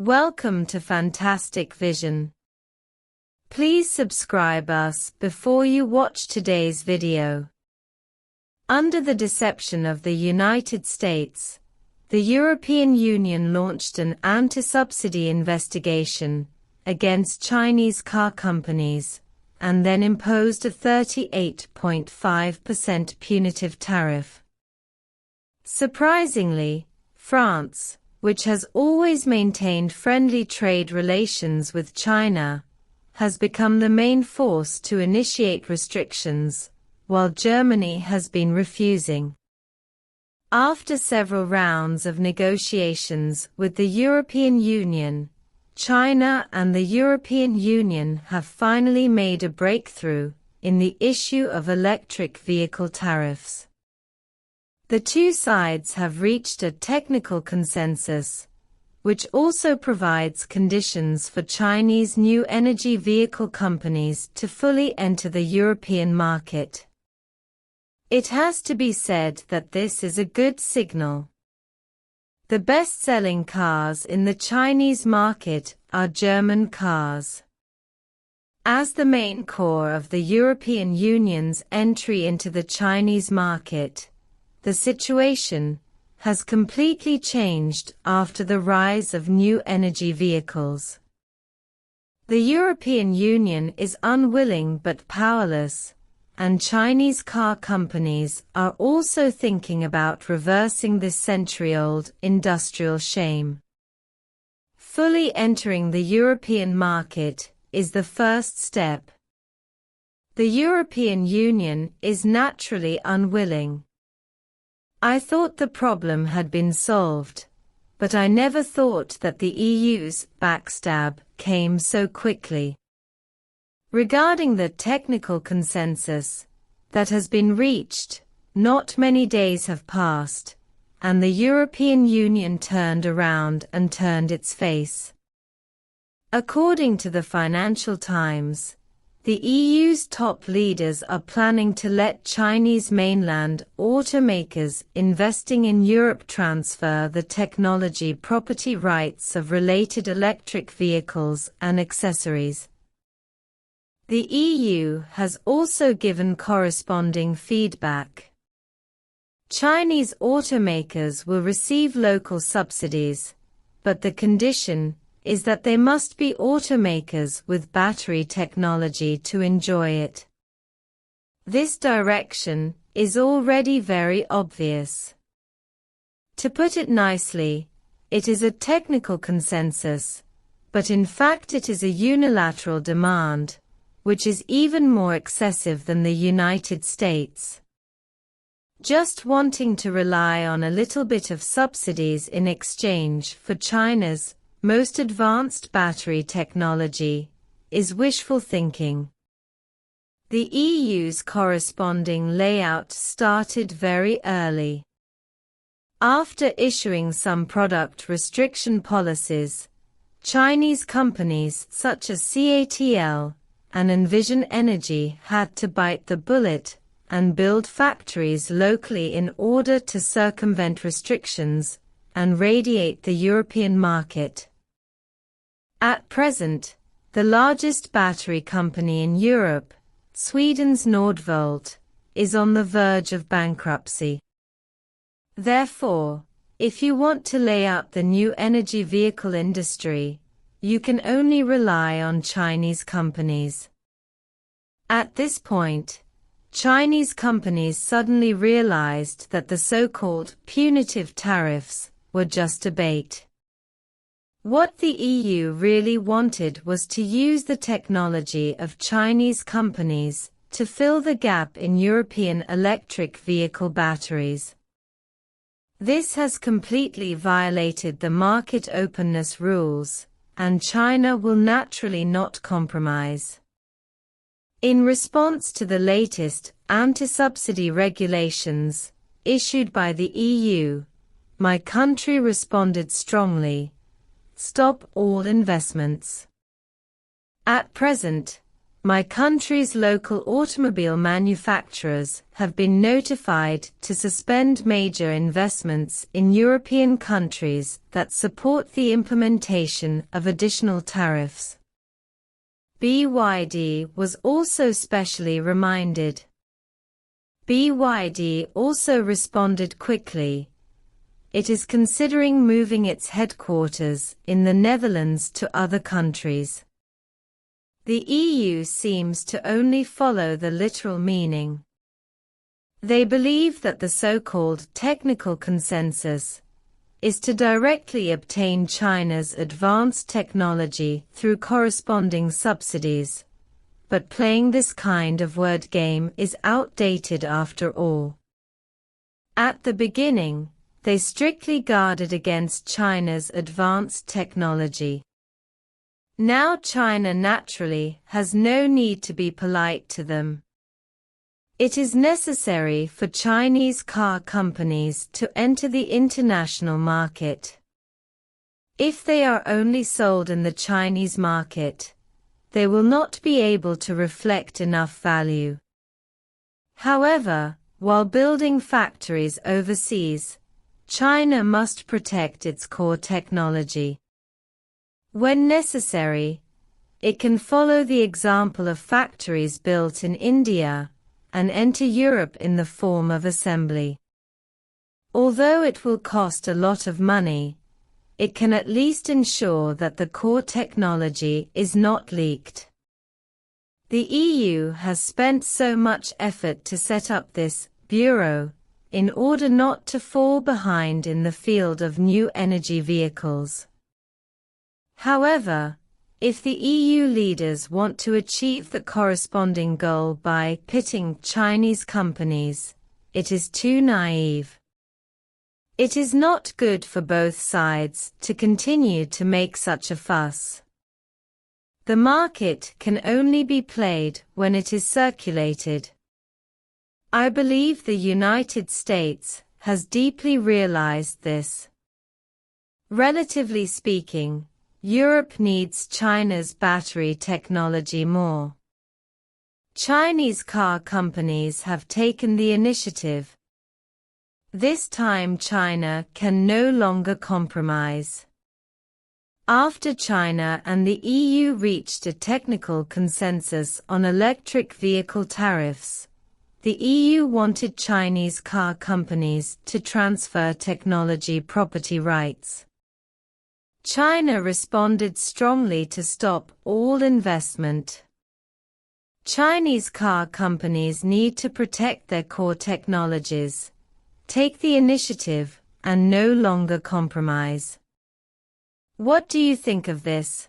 Welcome to Fantastic Vision. Please subscribe us before you watch today's video. Under the deception of the United States, the European Union launched an anti-subsidy investigation against Chinese car companies and then imposed a 38.5% punitive tariff. Surprisingly, France, which has always maintained friendly trade relations with China, has become the main force to initiate restrictions, while Germany has been refusing. After several rounds of negotiations with the European Union, China and the European Union have finally made a breakthrough in the issue of electric vehicle tariffs. The two sides have reached a technical consensus, which also provides conditions for Chinese new energy vehicle companies to fully enter the European market. It has to be said that this is a good signal. The best-selling cars in the Chinese market are German cars. As the main core of the European Union's entry into the Chinese market, the situation has completely changed after the rise of new energy vehicles. The European Union is unwilling but powerless, and Chinese car companies are also thinking about reversing this century-old industrial shame. Fully entering the European market is the first step. The European Union is naturally unwilling. I thought the problem had been solved, but I never thought that the EU's backstab came so quickly. Regarding the technical consensus that has been reached, not many days have passed, and the European Union turned around and turned its face. According to the Financial Times, the EU's top leaders are planning to let Chinese mainland automakers investing in Europe transfer the technology property rights of related electric vehicles and accessories. The EU has also given corresponding feedback. Chinese automakers will receive local subsidies, but the condition is that they must be automakers with battery technology to enjoy it. This direction is already very obvious. To put it nicely, it is a technical consensus, but in fact it is a unilateral demand, which is even more excessive than the United States. Just wanting to rely on a little bit of subsidies in exchange for China's most advanced battery technology is wishful thinking. The EU's corresponding layout started very early. After issuing some product restriction policies, Chinese companies such as CATL and Envision Energy had to bite the bullet and build factories locally in order to circumvent restrictions and radiate the European market. At present, the largest battery company in Europe, Sweden's Nordvolt, is on the verge of bankruptcy. Therefore, if you want to lay out the new energy vehicle industry, you can only rely on Chinese companies. At this point, Chinese companies suddenly realized that the so-called punitive tariffs were just a bait. What the EU really wanted was to use the technology of Chinese companies to fill the gap in European electric vehicle batteries. This has completely violated the market openness rules, and China will naturally not compromise. In response to the latest anti-subsidy regulations issued by the EU, my country responded strongly: stop all investments. At present, my country's local automobile manufacturers have been notified to suspend major investments in European countries that support the implementation of additional tariffs. BYD was also specially reminded. BYD also responded quickly. It is considering moving its headquarters in the Netherlands to other countries. The EU seems to only follow the literal meaning. They believe that the so-called technical consensus is to directly obtain China's advanced technology through corresponding subsidies. But playing this kind of word game is outdated after all. At the beginning, they strictly guarded against China's advanced technology. Now China naturally has no need to be polite to them. It is necessary for Chinese car companies to enter the international market. If they are only sold in the Chinese market, they will not be able to reflect enough value. However, while building factories overseas, China must protect its core technology. When necessary, it can follow the example of factories built in India and enter Europe in the form of assembly. Although it will cost a lot of money, it can at least ensure that the core technology is not leaked. The EU has spent so much effort to set up this bureau in order not to fall behind in the field of new energy vehicles. However, if the EU leaders want to achieve the corresponding goal by pitting Chinese companies, it is too naive. It is not good for both sides to continue to make such a fuss. The market can only be played when it is circulated. I believe the United States has deeply realized this. Relatively speaking, Europe needs China's battery technology more. Chinese car companies have taken the initiative. This time China can no longer compromise. After China and the EU reached a technical consensus on electric vehicle tariffs, the EU wanted Chinese car companies to transfer technology property rights. China responded strongly to stop all investment. Chinese car companies need to protect their core technologies, take the initiative, and no longer compromise. What do you think of this?